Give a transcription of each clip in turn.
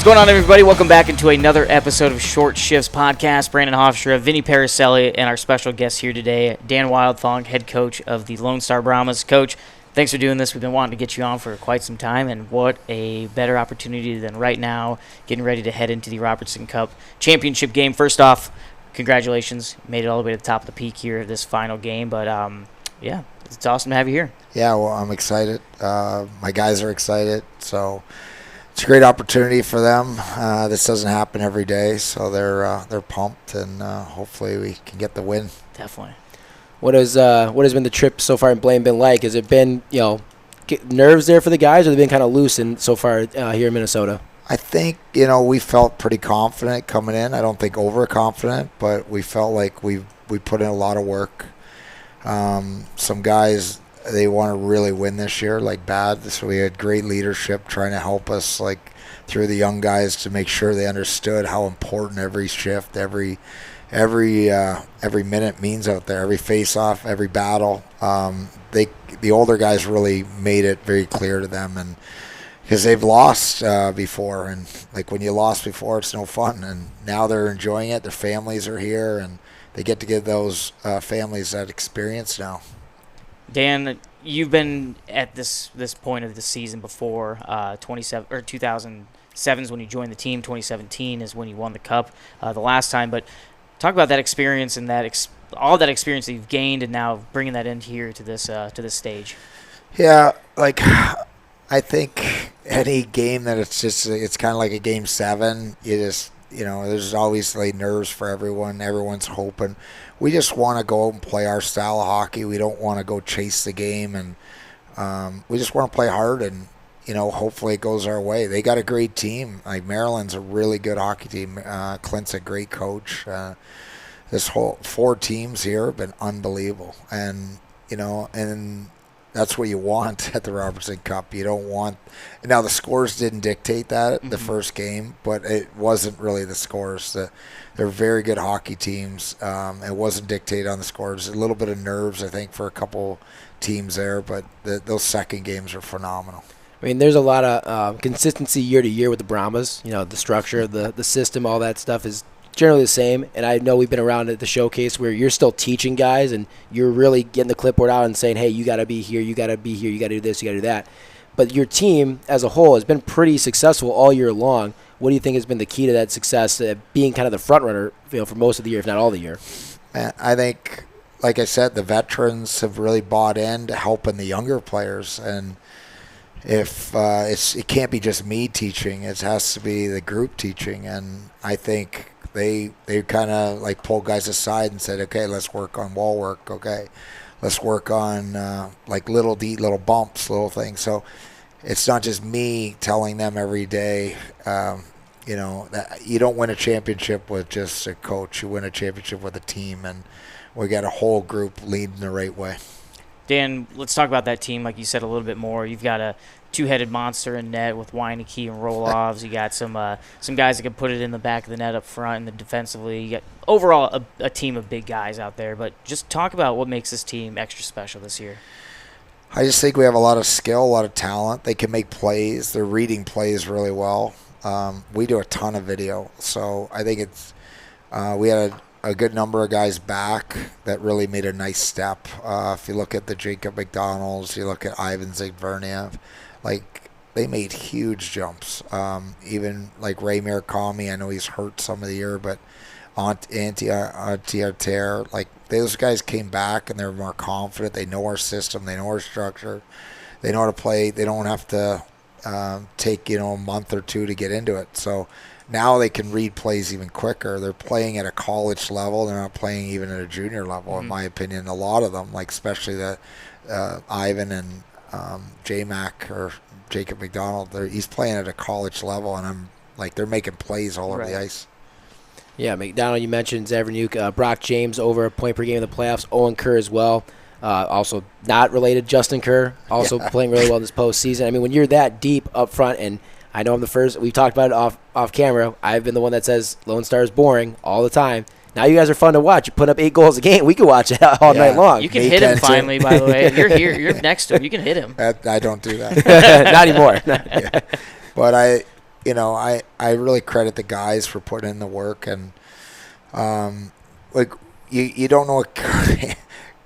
going on, everybody? Welcome back into another episode of Short Shifts Podcast. Brandon Hofstra, Vinny Paracelli, and our special guest here today, Dan Wildfong, head coach of the Lone Star Brahmas. Coach, thanks for doing this. We've been wanting to get you on for quite some time, and what a better opportunity than right now, getting ready to head into the Robertson Cup Championship game. First off, congratulations. You made it all the way to the top of the peak here this final game, but yeah, it's awesome to have you here. Yeah, well, I'm excited. My guys are excited, so it's a great opportunity for them. This doesn't happen every day, so they're pumped, and hopefully we can get the win. Definitely. What has been the trip so far in Blaine been like? Has it been nerves there for the guys, or have they been kind of loose so far here in Minnesota? I think we felt pretty confident coming in. I don't think overconfident, but we felt like we put in a lot of work. Some guys, they want to really win this year, like bad. So we had great leadership trying to help us, like through the young guys, to make sure they understood how important every shift, every minute means out there, every face-off, every battle. The older guys really made it very clear to them, and because they've lost before, and like when you lost before, it's no fun. And now they're enjoying it. Their families are here, and they get to give those families that experience now. Dan, you've been at this point of the season before. 2007 is when you joined the team. 2017 is when you won the cup the last time. But talk about that experience and all that experience that you've gained, and now bringing that in here to this stage. Yeah, like I think any game that it's kind of like a game 7. You just there's always like nerves for everyone. Everyone's hoping. We just want to go out and play our style of hockey. We don't want to go chase the game, and we just want to play hard, and hopefully it goes our way. They got a great team. Like Maryland's a really good hockey team. Clint's a great coach. This whole 4 teams here have been unbelievable, and and that's what you want at the Robertson Cup. You don't want – now, the scores didn't dictate that the first game, but it wasn't really the scores. They're very good hockey teams. It wasn't dictated on the scores. A little bit of nerves, I think, for a couple teams there, but those second games are phenomenal. I mean, there's a lot of consistency year to year with the Brahmas. The structure, the system, all that stuff is generally the same. And I know we've been around at the showcase where you're still teaching guys, and you're really getting the clipboard out and saying, hey, you got to be here, you got to be here, you got to do this, you got to do that. But your team as a whole has been pretty successful all year long. What do you think has been the key to that success, being kind of the front runner for most of the year, if not all the year? I think, like I said, the veterans have really bought in to helping the younger players. And if it can't be just me teaching, it has to be the group teaching. And I think they kind of like pulled guys aside and said, okay, let's work on wall work. Okay, let's work on like little bumps, little things. So it's not just me telling them every day, that you don't win a championship with just a coach. You win a championship with a team, and we got a whole group leading the right way. Dan, let's talk about that team, like you said, a little bit more. You've got a two-headed monster in net with Weineke and Rolovs. You got some guys that can put it in the back of the net up front and then defensively. You got overall a team of big guys out there. But just talk about what makes this team extra special this year. I just think we have a lot of skill, a lot of talent. They can make plays. They're reading plays really well. We do a ton of video. So I think we had a good number of guys back that really made a nice step. If you look at the Jacob McDonalds, you look at Ivan Zigverniev, like they made huge jumps. Even like Ray Murakami, I know he's hurt some of the year, but Anti-Arter, like those guys came back and they're more confident. They know our system. They know our structure. They know how to play. They don't have to take a month or 2 to get into it. So now they can read plays even quicker. They're playing at a college level. They're not playing even at a junior level, in my opinion. A lot of them, like especially the Ivan and J-Mac or Jacob McDonald, he's playing at a college level, and I'm like they're making plays all over the ice. Yeah, McDonald, you mentioned Zaverniuk, Brock James over a point per game in the playoffs, Owen Kerr as well. Also not related, Justin Kerr, also playing really well this postseason. I mean, when you're that deep up front, and I know I'm the first, we've talked about it off camera, I've been the one that says Lone Star is boring all the time. Now you guys are fun to watch. You put up 8 goals a game. We can watch it all night long. You can hit him finally, by the way. You're here. You're next to him. You can hit him. I don't do that. Not anymore. But I really credit the guys for putting in the work, and like you don't know what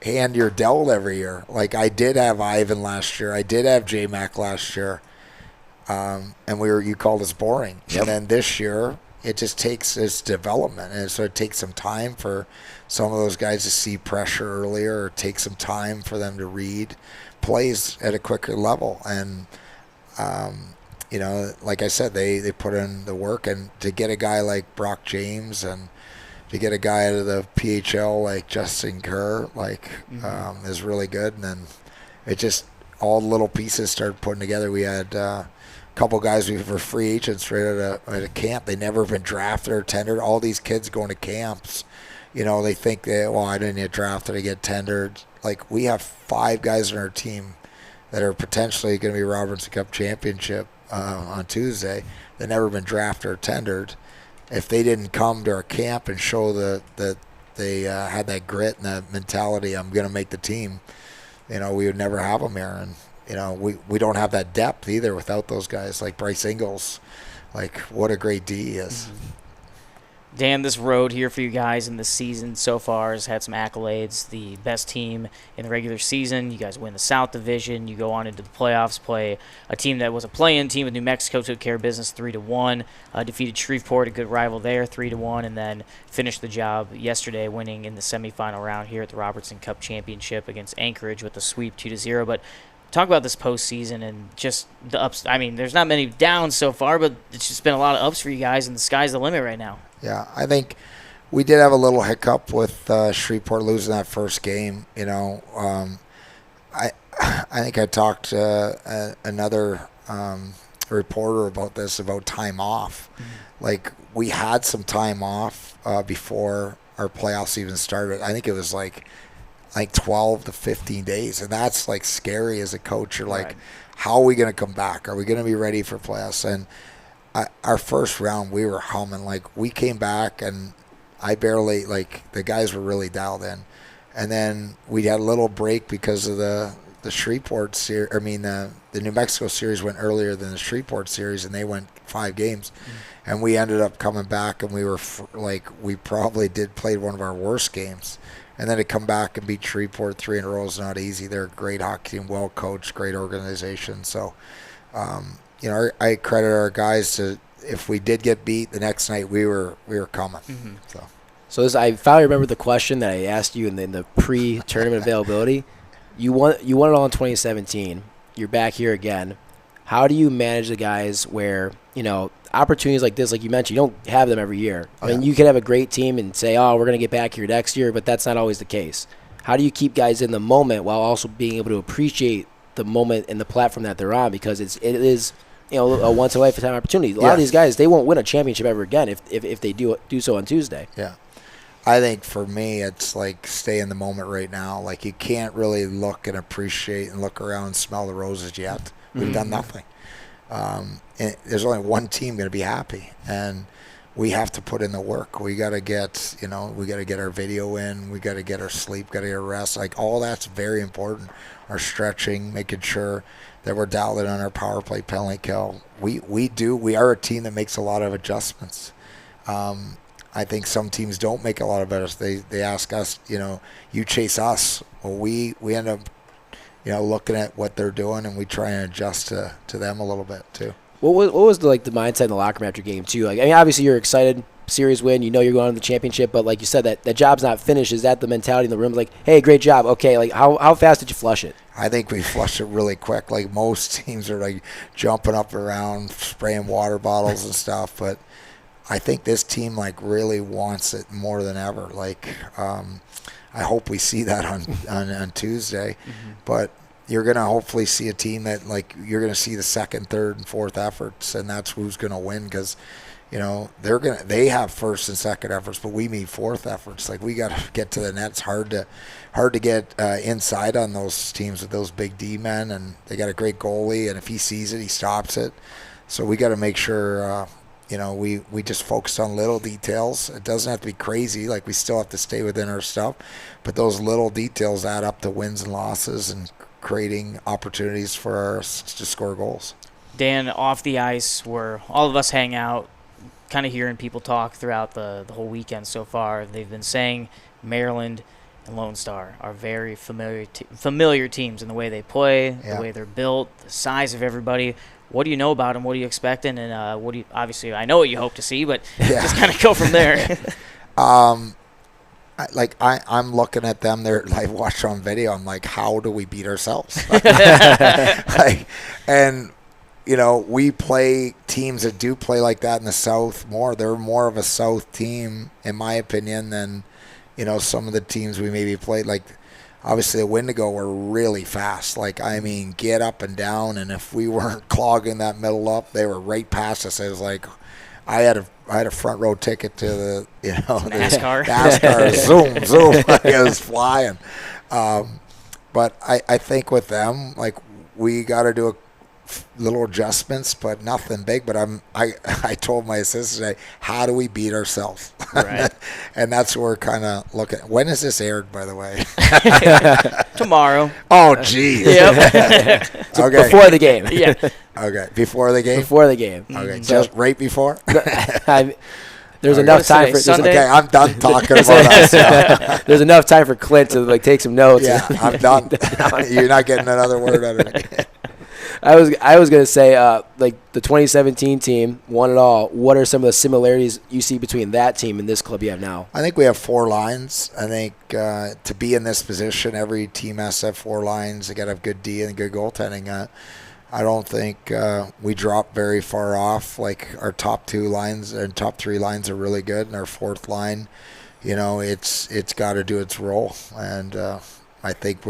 hand you're dealt every year. Like I did have Ivan last year, I did have J-Mac last year, and you called us boring. Yep. And then this year it just takes its development, and so it takes some time for some of those guys to see pressure earlier, or take some time for them to read plays at a quicker level. And like I said, they put in the work, and to get a guy like Brock James and to get a guy out of the PHL like Justin Kerr is really good. And then it just, all the little pieces started putting together. We had a couple guys who were free agents right at a camp. They never been drafted or tendered. All these kids going to camps, they think I didn't get drafted, I get tendered. Like, we have 5 guys on our team that are potentially going to be Robertson Cup Championship on Tuesday that never been drafted or tendered. If they didn't come to our camp and show that they had that grit and that mentality, I'm going to make the team, we would never have them here. And, we don't have that depth either without those guys like Bryce Ingles. Like, what a great D he is. Mm-hmm. Dan, this road here for you guys in the season so far has had some accolades. The best team in the regular season. You guys win the South Division. You go on into the playoffs, play a team that was a play-in team with New Mexico, took care of business 3-1. Defeated Shreveport, a good rival there, 3-1, and then finished the job yesterday, winning in the semifinal round here at the Robertson Cup Championship against Anchorage with a sweep 2-0. But talk about this postseason and just the ups. I mean, there's not many downs so far, but it's just been a lot of ups for you guys, and the sky's the limit right now. Yeah, I think we did have a little hiccup with Shreveport losing that first game. I think I talked to another reporter about this, about time off. Mm-hmm. Like, we had some time off before our playoffs even started. I think it was like 12 to 15 days, and that's like scary as a coach. You're like, right, how are we going to come back? Are we going to be ready for playoffs? And our first round, we were humming. Like, we came back, and I barely, the guys were really dialed in. And then we had a little break because of the Shreveport series. I mean, the New Mexico series went earlier than the Shreveport series, and they went 5 games. Mm-hmm. And we ended up coming back, and we were we probably played one of our worst games. And then to come back and beat Shreveport 3 in a row is not easy. They're a great hockey team, well coached, great organization. So, I credit our guys to, if we did get beat the next night, we were coming. Mm-hmm. So I finally remember the question that I asked you in the pre-tournament availability. You won it all in 2017. You're back here again. How do you manage the guys where, opportunities like this, like you mentioned, you don't have them every year? I mean, you could have a great team and say, we're going to get back here next year, but that's not always the case. How do you keep guys in the moment while also being able to appreciate the moment and the platform that they're on? Because it is a once in a lifetime opportunity. A lot of these guys, they won't win a championship ever again if they do so on Tuesday. Yeah. I think for me, it's like, stay in the moment right now. Like, you can't really look and appreciate and look around and smell the roses yet. We've done nothing. And there's only one team going to be happy, and we have to put in the work. We got to get, we got to get our video in. We got to get our sleep, got to get our rest. Like, all that's very important. Our stretching, making sure that we're dialed in on our power play, penalty kill. We are a team that makes a lot of adjustments. I think some teams don't make a lot of adjustments. They ask us, you chase us. Well, we end up, looking at what they're doing, and we try and adjust to them a little bit too. What was the mindset in the locker room after game 2? Like, I mean, obviously you're excited, series win, you're going to the championship, but like you said, that job's not finished. Is that the mentality in the room? Like, hey, great job. Okay, like how fast did you flush it? I think we flushed it really quick. Like, most teams are like jumping up around, spraying water bottles and stuff, but I think this team really wants it more than ever. Like, I hope we see that on Tuesday, but you're going to hopefully see a team that, you're going to see the second, third, and fourth efforts, and that's who's going to win, because, they have first and second efforts, but we need fourth efforts. Like, we got to get to the net. It's hard to get inside on those teams with those big D men, and they got a great goalie, and if he sees it, he stops it. So we got to make sure, we just focus on little details. It doesn't have to be crazy. Like, we still have to stay within our stuff, but those little details add up to wins and losses and creating opportunities for us to score goals. Dan, off the ice, where all of us hang out, kind of hearing people talk throughout the whole weekend so far, they've been saying Maryland and Lone Star are very familiar teams in the way they play, the way they're built, the size of everybody. What do you know about them? What are you expecting? And what do you, obviously, I know what you hope to see, but just kind of go from there. I'm looking at them. They're like watch on video. I'm like, how do we beat ourselves? And we play teams that do play like that in the South more. They're more of a South team, in my opinion, than some of the teams we maybe played. Like, obviously, the Wendigo were really fast. Like, I mean, get up and down. And if we weren't clogging that middle up, they were right past us. It was like, I had a front row ticket to the NASCAR. NASCAR zoom. It was flying. But I think with them, like, we got to do a little adjustments, but nothing big. But I told my assistant, how do we beat ourselves? Right. And that's what we're kind of looking. When is this aired, by the way? Tomorrow. Oh, geez. Yep. So okay. Before the game. Yeah. Okay. Before the game? Before the game. Okay. Just right before? There's enough time for Sunday? Okay, I'm done talking about us. Yeah. There's enough time for Clint to take some notes. Yeah, I'm done. You're not getting another word out of me. I was gonna say the 2017 team won it all. What are some of the similarities you see between that team and this club you have now? I think we have 4 lines. I think to be in this position, every team has to have 4 lines. They got to have good D and good goaltending. I don't think we drop very far off. Like, our top 2 lines and top 3 lines are really good, and our 4th line, it's got to do its role. And I think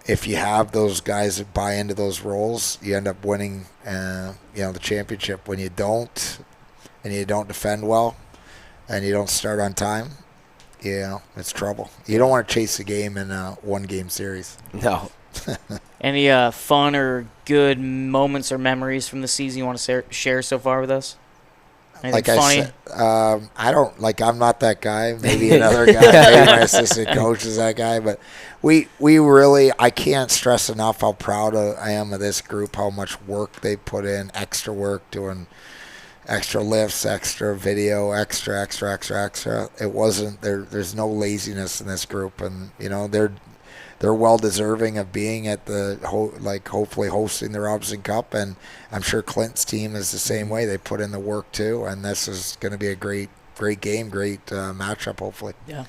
if you have those guys that buy into those roles, you end up winning, the championship. When you don't, and you don't defend well, and you don't start on time, it's trouble. You don't want to chase a game in a 1-game series. No. Any fun or good moments or memories from the season you want to share so far with us? Anything like funny? I said, I'm not that guy. Maybe another guy. Maybe my assistant coach is that guy. But we really, I can't stress enough how proud I am of this group, how much work they put in, extra work, doing extra lifts, extra video, extra. It wasn't, there's no laziness in this group. And, they're well deserving of being at hopefully hosting the Robertson Cup, and I'm sure Clint's team is the same way. They put in the work too, and this is going to be a great game, great matchup, hopefully. Yeah.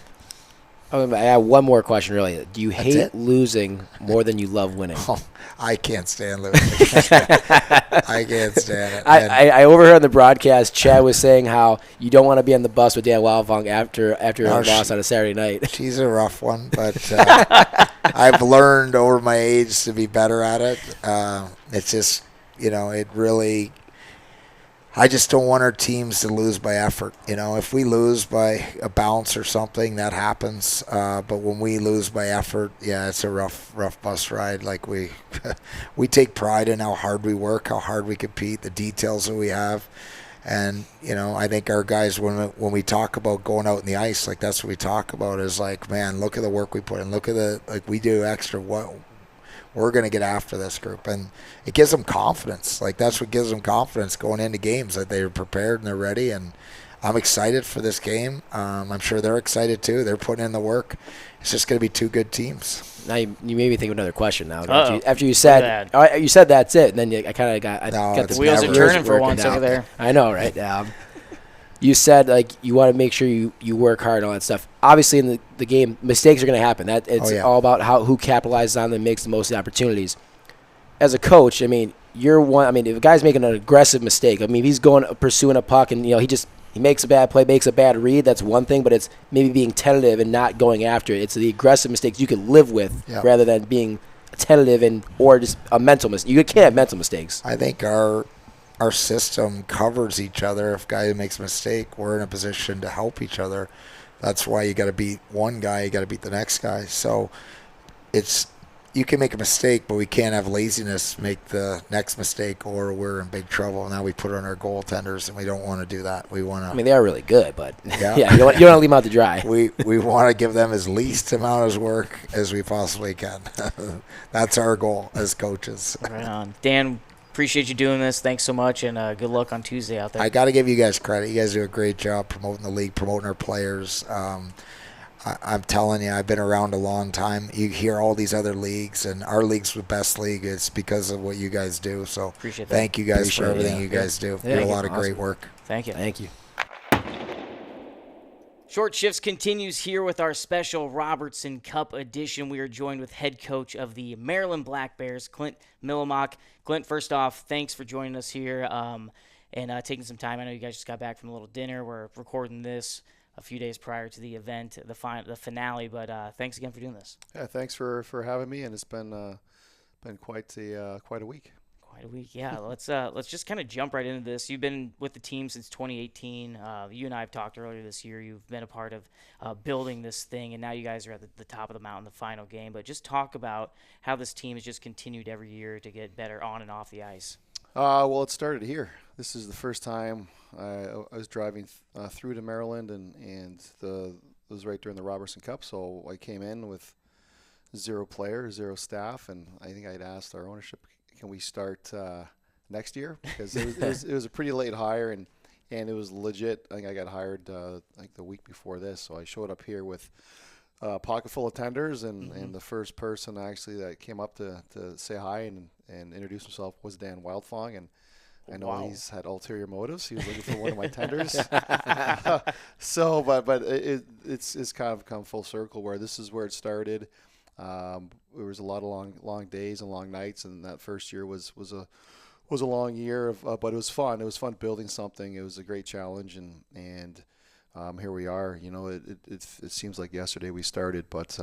I have one more question, really. Do you That's hate it? losing more than you love winning? Oh, I can't stand losing. I can't stand it. I overheard on the broadcast, Chad was saying how you don't want to be on the bus with Dan Wildfong after a loss on a Saturday night. She's a rough one, but I've learned over my age to be better at it. It's just, it really, I just don't want our teams to lose by effort. If we lose by a bounce or something, that happens. But when we lose by effort, it's a rough bus ride. Like, we take pride in how hard we work, how hard we compete, the details that we have. And, I think our guys, when we talk about going out in the ice, like, that's what we talk about is like, man, look at the work we put in. Look at we do extra. What we're going to get after this group. And it gives them confidence. Like, that's what gives them confidence going into games, that they're prepared and they're ready. And I'm excited for this game. I'm sure they're excited too. They're putting in the work. It's just going to be 2 good teams. Now you made me think of another question now. After you said that's it, and then I kind of got the wheels are turning for once over there. I know, right? You said, like, you want to make sure you work hard and all that stuff. Obviously, in the game, mistakes are going to happen. It's all about who capitalizes on them and makes the most of the opportunities. As a coach, I mean, if a guy's making an aggressive mistake, I mean, if he's pursuing a puck and he makes a bad play, makes a bad read, that's one thing. But it's maybe being tentative and not going after it. It's the aggressive mistakes you can live with rather than being tentative or just a mental mistake. You can't have mental mistakes. I think our system covers each other. If a guy makes a mistake, we're in a position to help each other. That's why you got to beat one guy, you got to beat the next guy. So you can make a mistake, but we can't have laziness make the next mistake, or we're in big trouble. Now we put it on our goaltenders, and we don't want to do that. We want to. I mean, they are really good, but you don't want to leave them out to dry. We want to give them as least amount of work as we possibly can. That's our goal as coaches. Right on. Dan, appreciate you doing this. Thanks so much, and good luck on Tuesday out there. I got to give you guys credit. You guys do a great job promoting the league, promoting our players. I'm telling you, I've been around a long time. You hear all these other leagues, and our league's the best league. It's because of what you guys do. So appreciate that. Thank you guys for everything you guys do. You do a lot of great work. Thank you. Thank you. Short Shifts continues here with our special Robertson Cup edition. We are joined with head coach of the Maryland Black Bears, Clint Mylymok. Clint, first off, thanks for joining us here and taking some time. I know you guys just got back from a little dinner. We're recording this a few days prior to the event, the finale, but thanks again for doing this. Yeah, thanks for having me, and it's been quite a week. Quite a week, yeah. Let's just kind of jump right into this. You've been with the team since 2018. You and I have talked earlier this year. You've been a part of building this thing, and now you guys are at the top of the mountain, the final game. But just talk about how this team has just continued every year to get better on and off the ice. Well, it started here. This is the first time I was driving through to Maryland, and it was right during the Robertson Cup. So I came in with 0 players, 0 staff, and I think I'd asked our ownership, can we start next year? Because it was a pretty late hire, and it was legit. I think I got hired like the week before this. So I showed up here with a pocket full of tenders, and the first person actually that came up to say hi and introduce himself was Dan Wildfong, and I know he's had ulterior motives. He was looking for one of my tenders. So, but it's kind of come full circle where this is where it started. There was a lot of long days and long nights, and that first year was a long year but it was fun. It was fun building something. It was a great challenge, and here we are. You know, it seems like yesterday we started, but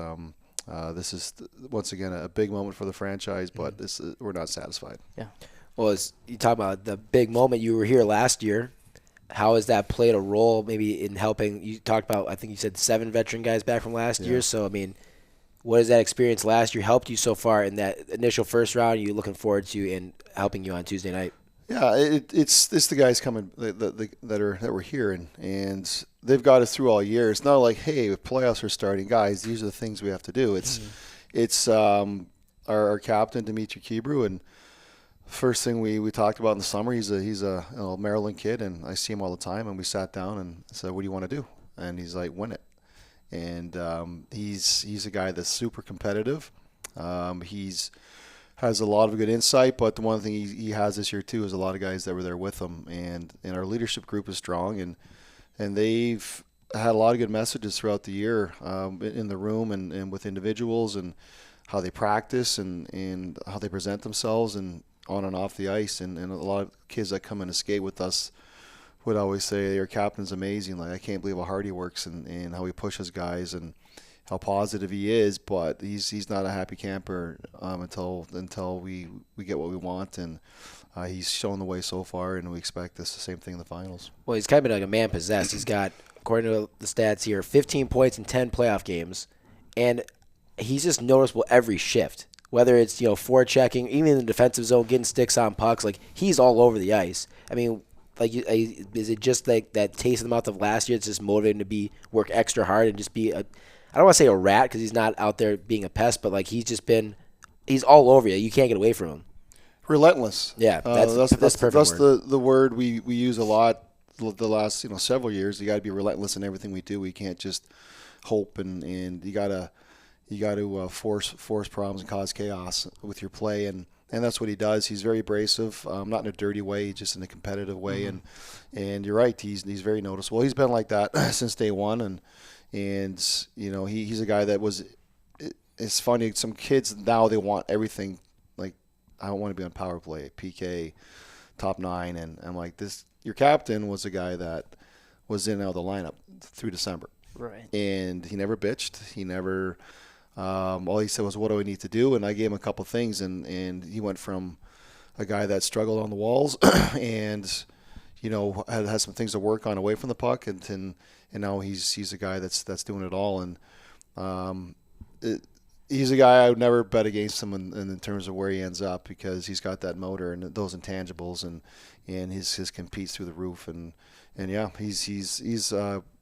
this is once again a big moment for the franchise. But we're not satisfied. Yeah. Well, you talk about the big moment. You were here last year. How has that played a role maybe in helping? You talked about, I think you said 7 veteran guys back from last year. So, I mean, what has that experience last year helped you so far in that initial first round? You're looking forward to and helping you on Tuesday night? Yeah, it's the guys coming that were here, and they've got us through all year. It's not like, hey, if playoffs are starting, guys, these are the things we have to do. It's our captain Dimitri Kibru, and first thing we talked about in the summer, he's a Maryland kid, and I see him all the time, and we sat down and said, what do you want to do? And he's like, win it. And he's a guy that's super competitive. Has a lot of good insight, but the one thing he has this year too is a lot of guys that were there with him, and our leadership group is strong, and they've had a lot of good messages throughout the year in the room and with individuals, and how they practice and how they present themselves and on and off the ice, and a lot of kids that come in to skate with us would always say your captain's amazing. Like, I can't believe how hard he works and how he pushes guys and how positive he is, but he's not a happy camper until we get what we want, and he's shown the way so far, and we expect the same thing in the finals. Well, he's kind of been like a man possessed. He's got, according to the stats here, 15 points in 10 playoff games, and he's just noticeable every shift. Whether it's forechecking, even in the defensive zone, getting sticks on pucks, like he's all over the ice. I mean, like, is it just like that taste in the mouth of last year? It's just motivating to work extra hard and just be I don't want to say a rat because he's not out there being a pest, but like he's all over you. You can't get away from him. Relentless. Yeah, that's the word we use a lot the last several years. You got to be relentless in everything we do. We can't just hope, and you got to force problems and cause chaos with your play, and that's what he does. He's very abrasive, not in a dirty way, just in a competitive way, and you're right. He's very noticeable. He's been like that since day one, and he's a guy that was. It's funny. Some kids now they want everything. Like, I don't want to be on power play, PK, top 9, and I'm like, this. Your captain was a guy that was in and out of the lineup through December, right? And he never bitched. He never. All he said was, "What do I need to do?" And I gave him a couple things, and he went from a guy that struggled on the walls and had some things to work on away from the puck, and now he's a guy that's doing it all, and he's a guy I would never bet against him in terms of where he ends up, because he's got that motor and those intangibles, and his competes through the roof, and yeah, he's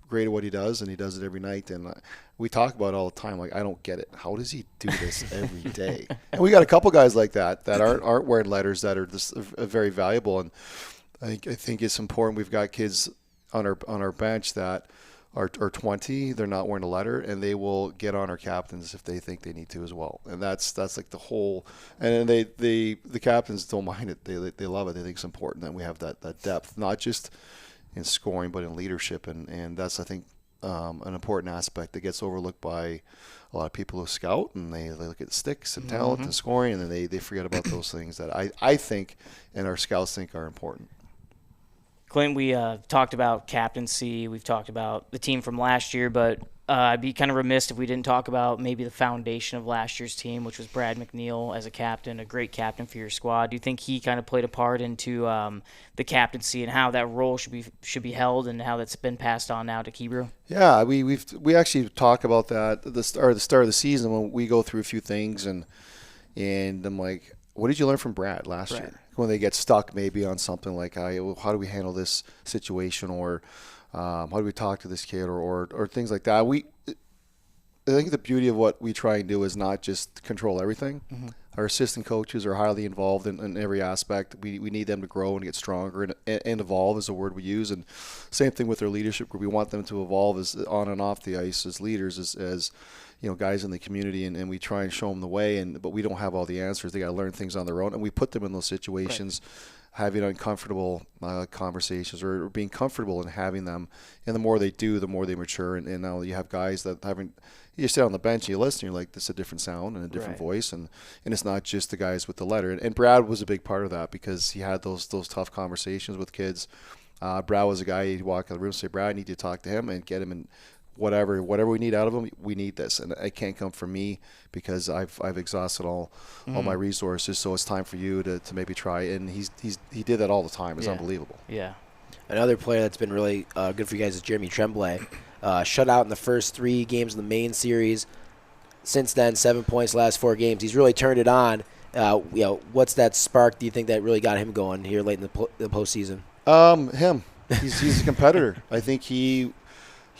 great at what he does, and he does it every night. And we talk about it all the time. Like, I don't get it. How does he do this every day? And we got a couple guys like that aren't wearing letters that are just very valuable. And I think it's important. We've got kids on our bench that are 20. They're not wearing a letter, and they will get on our captains if they think they need to as well. And that's like the whole. And then the captains don't mind it. They love it. They think it's important that we have that depth, not just in scoring, but in leadership. And that's, I think, an important aspect that gets overlooked by a lot of people who scout, and they look at sticks and talent and scoring, and then they forget about those things that I think and our scouts think are important. Clint, we talked about captaincy. We've talked about the team from last year, but I'd be kind of remiss if we didn't talk about maybe the foundation of last year's team, which was Brad McNeil as a captain, a great captain for your squad. Do you think he kind of played a part into the captaincy and how that role should be held, and how that's been passed on now to Kebrew? Yeah, we actually talk about that at the start of the season when we go through a few things, and I'm like, what did you learn from Brad last year? When they get stuck maybe on something like, how do we handle this situation, or how do we talk to this kid, or things like that. I think the beauty of what we try and do is not just control everything. Our assistant coaches are highly involved in every aspect. We need them to grow and get stronger, and evolve is a word we use. And same thing with our leadership group. We want them to evolve as on and off the ice as leaders, as guys in the community, and we try and show them the way. But we don't have all the answers. They got to learn things on their own, and we put them in those situations. Right. Having uncomfortable conversations, or being comfortable in having them. And the more they do, the more they mature. And now you have guys that haven't – you sit on the bench and you listen, you're like, this is a different sound and a different voice. And it's not just the guys with the letter. And Brad was a big part of that, because he had those tough conversations with kids. Brad was a guy, he'd walk in the room and say, Brad, I need you to talk to him and get him in whatever we need out of him, we need this. And it can't come from me, because I've exhausted all my resources. So it's time for you to maybe try. And he did that all the time. It's unbelievable. Yeah. Another player that's been really good for you guys is Jeremy Tremblay. Shut out in the first 3 games of the main series. Since then, 7 points last 4 games. He's really turned it on. What's that spark, do you think, that really got him going here late in the postseason? Him. He's a competitor. I think he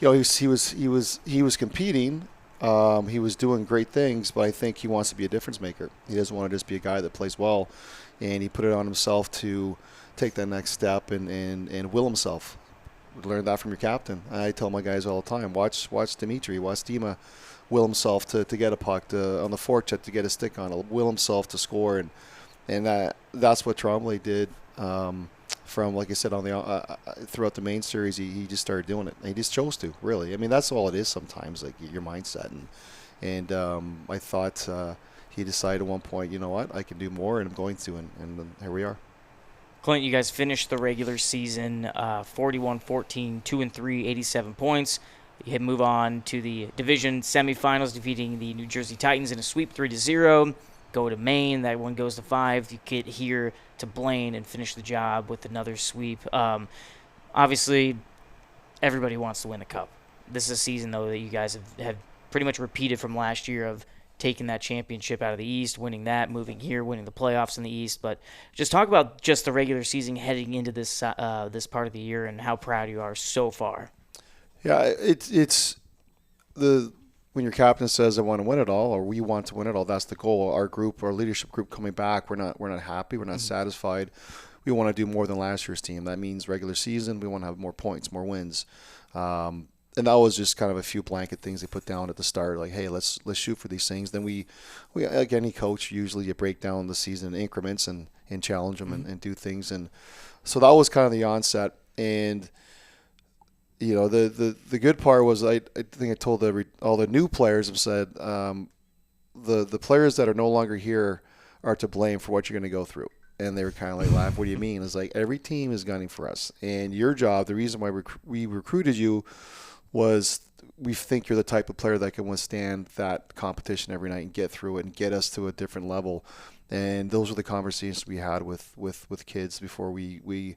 was competing. He was doing great things, but I think he wants to be a difference maker. He doesn't want to just be a guy that plays well, and he put it on himself to take that next step and will himself. Learn that from your captain. I tell my guys all the time, watch Dimitri, watch Dima will himself to get a puck, on the forecheck to get a stick on it, will himself to score, and that's what Tremblay did. From, like I said, on the throughout the main series, he just started doing it. He just chose to, really. I mean, that's all it is sometimes, like your mindset. And I thought he decided at one point, you know what, I can do more, and I'm going to, and here we are. Clint, you guys finished the regular season 41-14, 2-3, 87 points. You move on to the division semifinals, defeating the New Jersey Titans in a sweep 3-0. Go to Maine. That one goes to 5. You get here to Blaine and finish the job with another sweep. Obviously, everybody wants to win the Cup. This is a season, though, that you guys have pretty much repeated from last year of taking that championship out of the East, winning that, moving here, winning the playoffs in the East. But just talk about just the regular season heading into this this part of the year and how proud you are so far. Yeah, it's when your captain says, I want to win it all, or we want to win it all, that's the goal. Our group, our leadership group coming back, we're not happy, we're not satisfied. We want to do more than last year's team. That means regular season, we want to have more points, more wins. And that was just kind of a few blanket things they put down at the start, like, hey, let's shoot for these things. Then we like any coach, usually you break down the season in increments and challenge them and do things. And so that was kind of the onset. And the good part was I think I told all the new players have said the players that are no longer here are to blame for what you're going to go through. And they were kind of like, laugh, what do you mean? It's like, every team is gunning for us. And your job, the reason why we recruited you was we think you're the type of player that can withstand that competition every night and get through it and get us to a different level. And those were the conversations we had with kids before we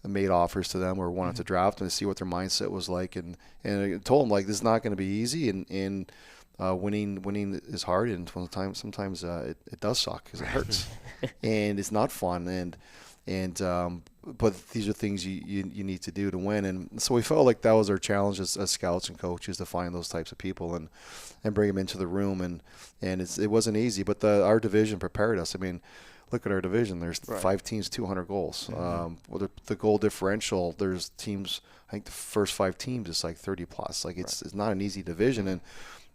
made offers to them or wanted to draft them to see what their mindset was like. And I told them, like, this is not going to be easy, and winning is hard, and sometimes it does suck because it hurts and it's not fun. But these are things you need to do to win. And so we felt like that was our challenge as scouts and coaches, to find those types of people and bring them into the room. And it wasn't easy, but our division prepared us. I mean, look at our division. There's 5 teams, 200 goals. Mm-hmm. The goal differential, there's teams, I think the first 5 teams is like 30 plus. Like it's not an easy division. And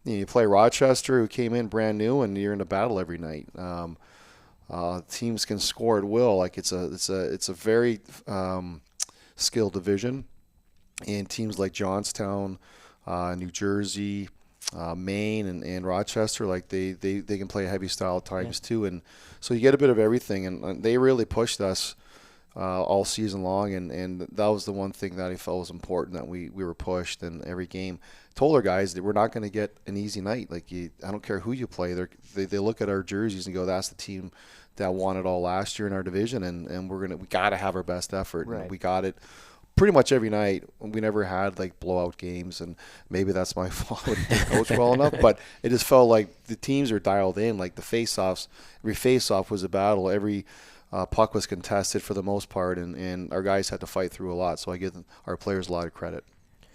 you play Rochester, who came in brand new, and you're in a battle every night. Teams can score at will. Like it's a very skilled division, and teams like Johnstown, New Jersey, Maine, and Rochester, like they can play a heavy style at times too, and so you get a bit of everything. And they really pushed us all season long, and that was the one thing that I felt was important, that we were pushed in every game. Told our guys that we're not going to get an easy night. Like I don't care who you play. They look at our jerseys and go, that's the team that won it all last year in our division, and we got to have our best effort. Right. And we got it pretty much every night. We never had like blowout games, and maybe that's my fault. I didn't coach well enough, but it just felt like the teams are dialed in. Like the face-offs, every face-off was a battle. Every puck was contested for the most part, and our guys had to fight through a lot. So I give our players a lot of credit.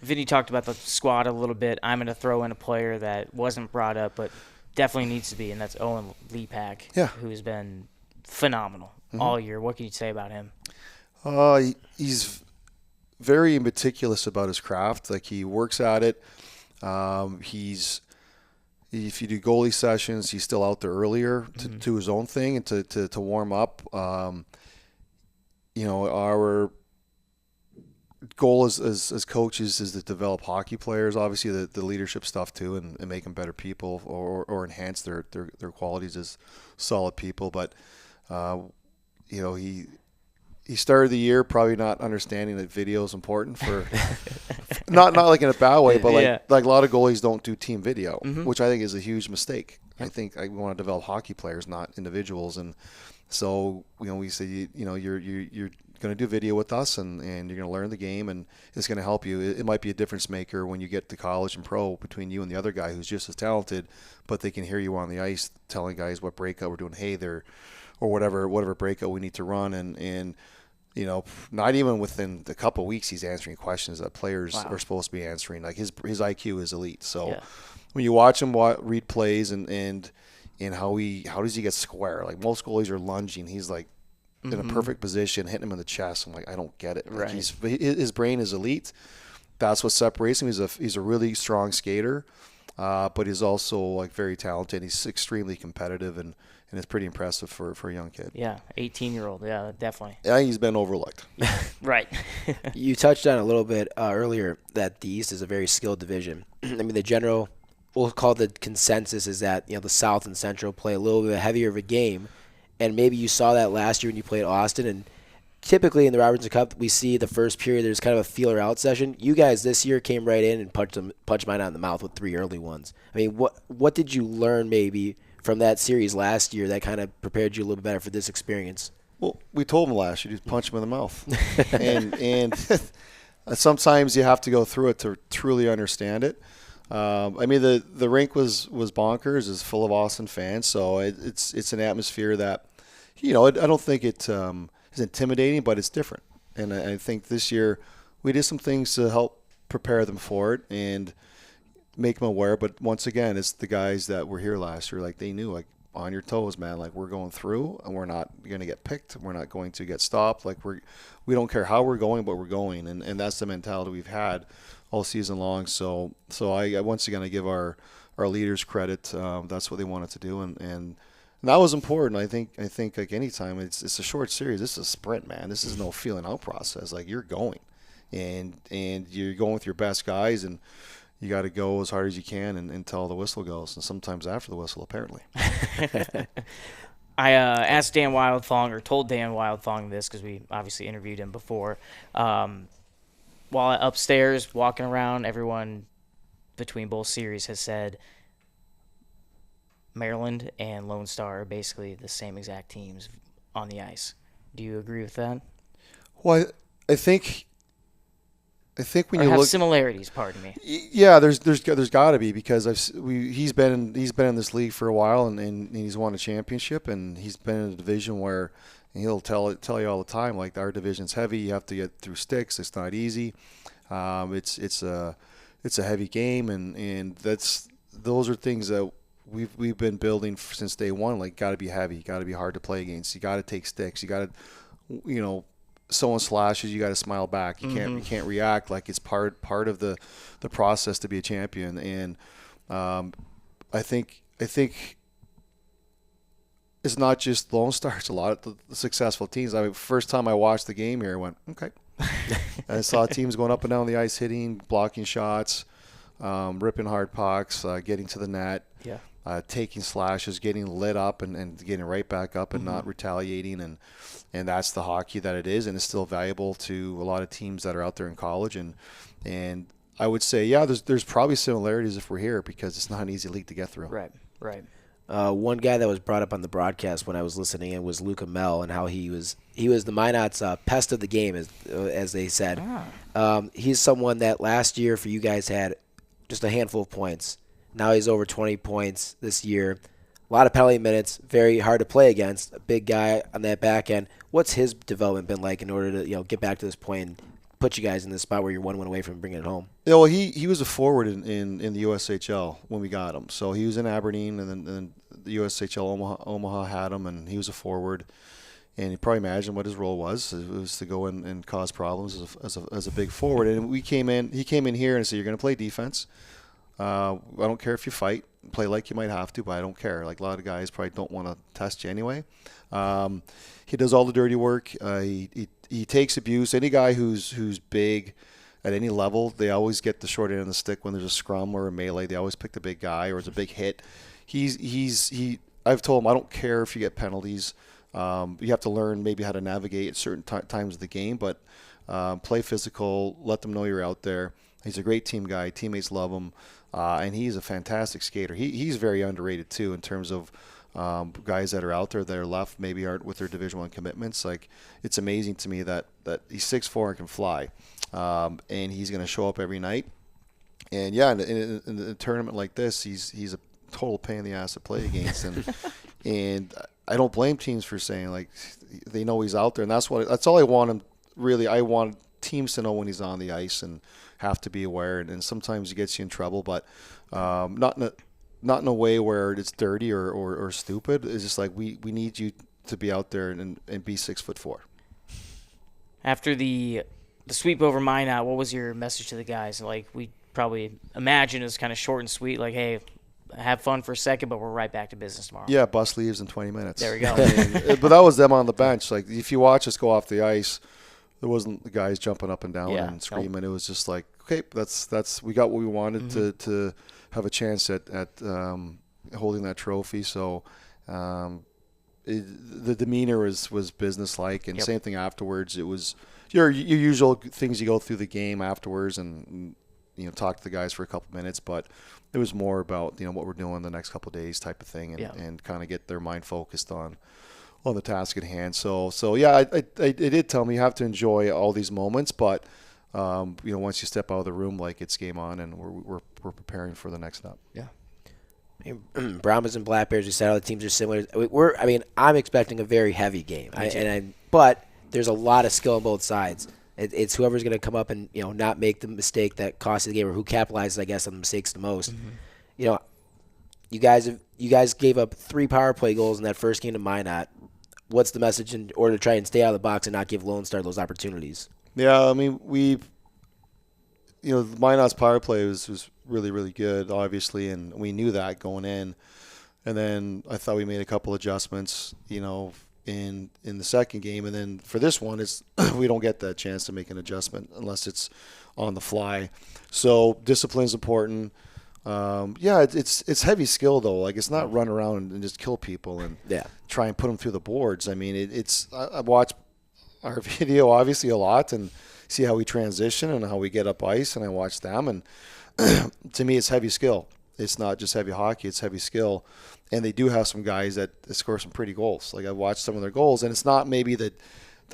Vinny talked about the squad a little bit. I'm going to throw in a player that wasn't brought up, but definitely needs to be, and that's Owen Lepak, who's been phenomenal all year. What can you say about him? He's very meticulous about his craft. Like he works at it. If you do goalie sessions, he's still out there earlier to do his own thing and to warm up. Our goal as coaches is to develop hockey players, obviously the leadership stuff too, and make them better people or enhance their qualities as solid people. But he started the year probably not understanding that video is important for not like in a bad way, but like a lot of goalies don't do team video, which I think is a huge mistake. I think we want to develop hockey players, not individuals. And so we say you're going to do video with us, and you're going to learn the game, and it's going to help you. It might be a difference maker when you get to college and pro between you and the other guy who's just as talented, but they can hear you on the ice telling guys what breakout we're doing, hey there, or whatever breakout we need to run, and not even within a couple of weeks he's answering questions that players are supposed to be answering. Like his IQ is elite. So when you watch him read plays and how does he get square? Like most goalies are lunging, he's like in a perfect position, hitting him in the chest. I'm like, I don't get it. Like his brain is elite. That's what separates him. He's a really strong skater, but he's also like very talented. He's extremely competitive, and it's pretty impressive for a young kid. Yeah, 18-year-old. Yeah, definitely. I think he's been overlooked. Right. You touched on a little bit earlier that the East is a very skilled division. I mean, the general, we'll call the consensus is that the South and Central play a little bit heavier of a game, and maybe you saw that last year when you played Austin. And typically in the Robertson Cup, we see the first period there's kind of a feeler out session. You guys this year came right in and punched mine out in the mouth with 3 early ones. I mean, what did you learn maybe from that series last year that kind of prepared you a little better for this experience? Well, we told him last year to punch him in the mouth, and sometimes you have to go through it to truly understand it. I mean, the rink was bonkers. It's full of Austin fans, so it's an atmosphere that I don't think it is intimidating, but it's different. And I think this year we did some things to help prepare them for it and make them aware. But once again, it's the guys that were here last year. Like they knew, like, on your toes, man. Like we're going through, and we're not going to get picked. We're not going to get stopped. Like we don't care how we're going, but we're going, and that's the mentality we've had all season long. So I once again I give our leaders credit. That's what they wanted to do, and that was important. I think like any time it's a short series. This is a sprint, man. This is no feeling out process. Like you're going, and you're going with your best guys, and you got to go as hard as you can until the whistle goes, and sometimes after the whistle, apparently. I asked Dan Wildfong, or told Dan Wildfong this because we obviously interviewed him before. While upstairs, walking around, everyone between both series has said Maryland and Lone Star are basically the same exact teams on the ice. Do you agree with that? Well, I think when or you have look similarities, pardon me. Yeah, there's got to be, because he's been in this league for a while, and he's won a championship, and he's been in a division where and he'll tell you all the time, like, our division's heavy. You have to get through sticks. It's not easy. It's a heavy game, and those are things that we've been building since day one. Like, got to be heavy, got to be hard to play against. You got to take sticks. You got to, someone slashes, you got to smile back. You can't react. Like, it's part of the process to be a champion. And I think it's not just Lone Star. It's a lot of the successful teams. I mean, first time I watched the game here, I went, okay. And I saw teams going up and down the ice, hitting, blocking shots, ripping hard pucks, getting to the net, taking slashes, getting lit up and getting right back up and not retaliating. And that's the hockey that it is, and it's still valuable to a lot of teams that are out there in college. And I would say, there's probably similarities if we're here, because it's not an easy league to get through. Right. One guy that was brought up on the broadcast when I was listening in was Luca Mel, and how he was the Minot's pest of the game, as they said. He's someone that last year for you guys had just a handful of points. Now he's over 20 points this year. A lot of penalty minutes, very hard to play against. A big guy on that back end. What's his development been like in order to get back to this point and put you guys in this spot where you're 1 win away from bringing it home? Yeah, well, he was a forward in the USHL when we got him. So he was in Aberdeen, and then the USHL Omaha had him, and he was a forward. And you probably imagine what his role was. It was to go in and cause problems as a big forward. And he came in here and said, you're going to play defense. I don't care if you fight. Play like you might have to, but I don't care. Like, a lot of guys probably don't want to test you anyway. He does all the dirty work. He takes abuse. Any guy who's big at any level, they always get the short end of the stick when there's a scrum or a melee. They always pick the big guy, or it's a big hit. I've told him, I don't care if you get penalties. You have to learn maybe how to navigate at certain times of the game, but play physical. Let them know you're out there. He's a great team guy. Teammates love him, and he's a fantastic skater. He's very underrated too in terms of guys that are out there that are left maybe aren't with their Division I commitments. Like, it's amazing to me that he's 6'4" and can fly, and he's going to show up every night. And in a tournament like this, he's a total pain in the ass to play against, and I don't blame teams for saying, like, they know he's out there, and that's all I want him. Really, I want teams to know when he's on the ice and have to be aware. And sometimes he gets you in trouble, but not in a way where it's dirty or stupid. It's just like we need you to be out there and be 6'4". After the sweep over Minot, what was your message to the guys? Like, we probably imagine it's kind of short and sweet, like, hey, have fun for a second, but we're right back to business tomorrow. Yeah, bus leaves in 20 minutes. There we go. But that was them on the bench. Like, if you watch us go off the ice, there wasn't the guys jumping up and down and screaming. Nope. It was just like, okay, that's we got what we wanted to have a chance at holding that trophy. So the demeanor was businesslike, and same thing afterwards. It was your usual things you go through the game afterwards, and talk to the guys for a couple minutes, but it was more about what we're doing the next couple of days type of thing, and kind of get their mind focused on the task at hand. So yeah, I did tell me you have to enjoy all these moments, but once you step out of the room, like, it's game on, and we're preparing for the next step. Yeah. Brahmas and Black Bears, we said all the teams are similar. I'm expecting a very heavy game, but there's a lot of skill on both sides. It's whoever's going to come up and not make the mistake that costs the game, or who capitalizes, I guess, on the mistakes the most. You guys gave up 3 power play goals in that first game to Minot. What's the message in order to try and stay out of the box and not give Lone Star those opportunities? Yeah, I mean, Minot's power play was really, really good, obviously, and we knew that going in. And then I thought we made a couple adjustments, in the second game, and then for this one, it's we don't get that chance to make an adjustment unless it's on the fly. So discipline's important. It's heavy skill though. Like, it's not run around and just kill people and try and put them through the boards. I mean, I watch our video obviously a lot and see how we transition and how we get up ice, and I watch them, and to me, it's heavy skill. It's not just heavy hockey; it's heavy skill. And they do have some guys that score some pretty goals. Like, I've watched some of their goals, and it's not maybe the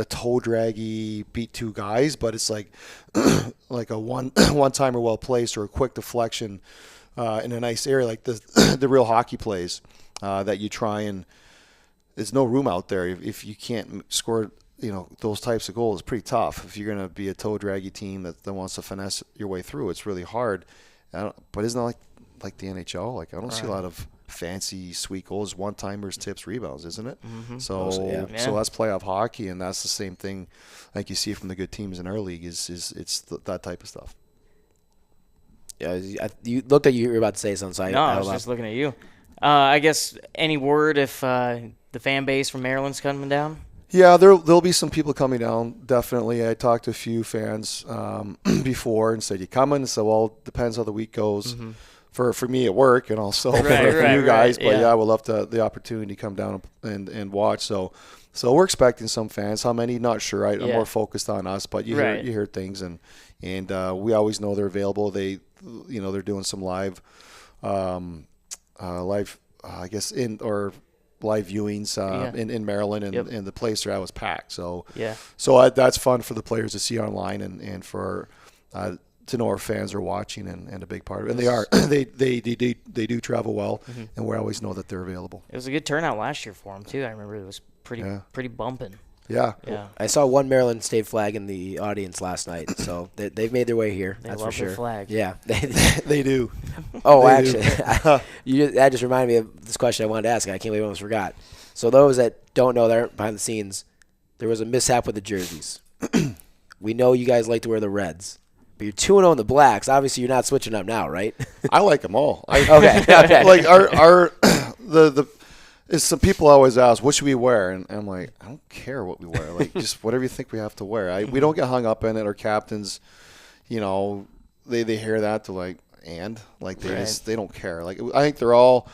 toe draggy beat 2 guys, but it's like like a one timer well placed, or a quick deflection in a nice area, like the real hockey plays that you try and there's no room out there if you can't score, those types of goals. It's pretty tough. If you're going to be a toe draggy team that wants to finesse your way through, it's really hard. But isn't it like the NHL? Like, I don't see a lot of fancy, sweet goals, one-timers, tips, rebounds, isn't it? Mm-hmm. So that's playoff hockey, and that's the same thing like you see from the good teams in our league is that type of stuff. Yeah, you looked like you were about to say something. So I was just looking at you. I guess any word if the fan base from Maryland's coming down? Yeah, there'll be some people coming down, definitely. I talked to a few fans before and said, you coming? So, well, it depends how the week goes. Mm-hmm. For me at work and also for you guys. But, I would love the opportunity to come down and watch. So we're expecting some fans. How many? Not sure. I'm more focused on us. But you hear things, and we always know they're available. They're doing some live live viewings in Maryland, and the place they're at was packed. So that's fun for the players to see online and for to know our fans are watching and a big part of it. And they are. they do travel well, mm-hmm. and we always know that they're available. It was a good turnout last year for them too. I remember it was pretty bumping. Yeah. I saw one Maryland state flag in the audience last night, so they've made their way here. That's for sure. Their flag. Yeah, they do. Oh, actually, that just reminded me of this question I wanted to ask, and I can't believe I almost forgot. So those that don't know, that aren't behind the scenes, there was a mishap with the jerseys. We know you guys like to wear the reds, but you're 2-0 in the blacks. Obviously, you're not switching up now, right? I like them all. Okay. Like some people always ask, what should we wear? And I'm like, I don't care what we wear. Like, just whatever you think we have to wear. We don't get hung up in it. Our captains, they hear that to like, they don't care. Like, I think our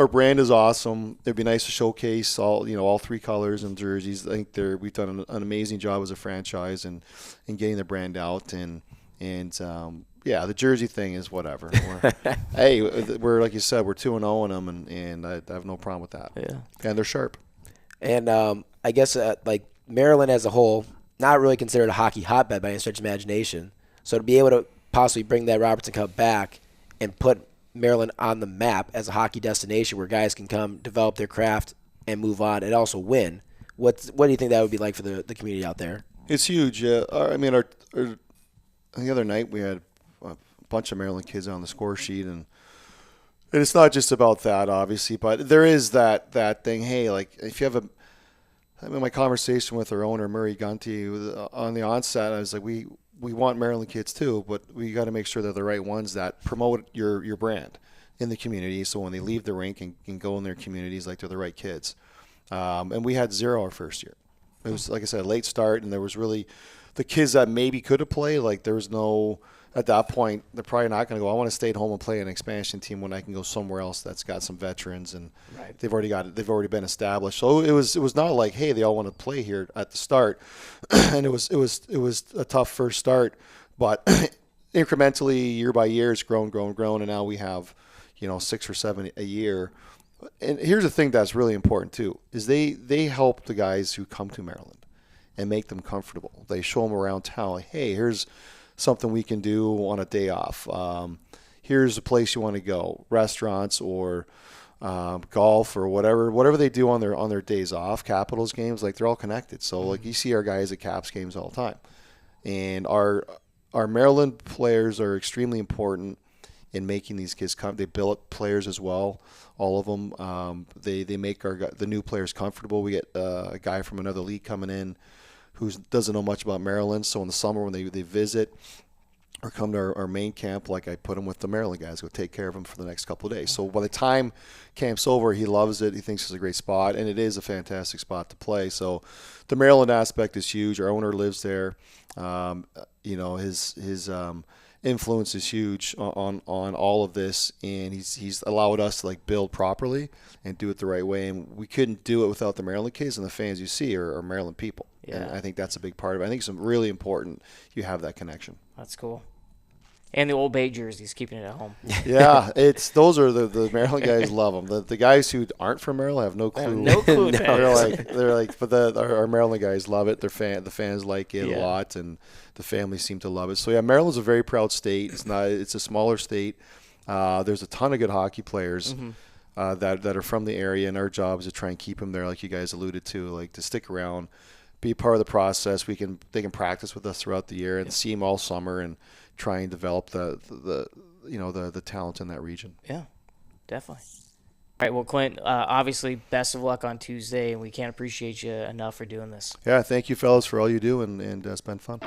brand is awesome. It'd be nice to showcase all three colors and jerseys. I think we've done an amazing job as a franchise and getting the brand out the jersey thing is whatever. We're like you said, we're 2-0 in them, and I have no problem with that. Yeah, and they're sharp. And I guess like Maryland as a whole, not really considered a hockey hotbed by any stretch of imagination. So to be able to possibly bring that Robertson Cup back and put Maryland on the map as a hockey destination where guys can come develop their craft and move on and also win. What do you think that would be like for the community out there? It's huge. The other night we had a bunch of Maryland kids on the score sheet, and it's not just about that, obviously, but there is that thing. Hey, like if you have my conversation with our owner Murray Gunty on the onset, I was like, we want Maryland kids too, but we got to make sure they're the right ones that promote your brand in the community. So when they leave the rink and go in their communities, like they're the right kids. And we had 0 our first year. It was, like I said, a late start, and there was really the kids that maybe could have played. Like there was no. At that point, they're probably not going to go, I want to stay at home and play an expansion team when I can go somewhere else that's got some veterans and they've already been established. So it was not like, hey, they all want to play here at the start. And it was a tough first start, but incrementally year by year it's grown, and now we have, 6 or 7 a year. And here's the thing that's really important too, is they help the guys who come to Maryland and make them comfortable. They show them around town, like, hey, here's something we can do on a day off. Here's a place you want to go, restaurants or golf or whatever they do on their days off. Capitals games, like they're all connected. So like you see our guys at Caps games all the time, and our Maryland players are extremely important in making these kids come. They billet players as well, all of them. They make the new players comfortable. We get a guy from another league coming in who doesn't know much about Maryland. So in the summer when they visit or come to our main camp, like I put them with the Maryland guys, go take care of them for the next couple of days. So by the time camp's over, he loves it. He thinks it's a great spot, and it is a fantastic spot to play. So the Maryland aspect is huge. Our owner lives there. His influence is huge on all of this, and he's allowed us to like build properly and do it the right way. And we couldn't do it without the Maryland kids, and the fans you see are Maryland people. Yeah. And I think that's a big part of it. I think it's really important you have that connection. That's cool. And the Old Bay jerseys, keeping it at home. Yeah, those are the Maryland guys love them. The guys who aren't from Maryland have no clue. No clue. They're like, but our Maryland guys love it. The fans like it a lot, and the families seem to love it. So yeah, Maryland's a very proud state. It's a smaller state. There's a ton of good hockey players. Mm-hmm. that are from the area, and our job is to try and keep them there, like you guys alluded to, like to stick around, be part of the process. They can practice with us throughout the year and see them all summer and try and develop the talent in that region. Yeah, definitely. All right, well, Clint, obviously, best of luck on Tuesday, and we can't appreciate you enough for doing this. Yeah, thank you, fellas, for all you do, and it's been fun.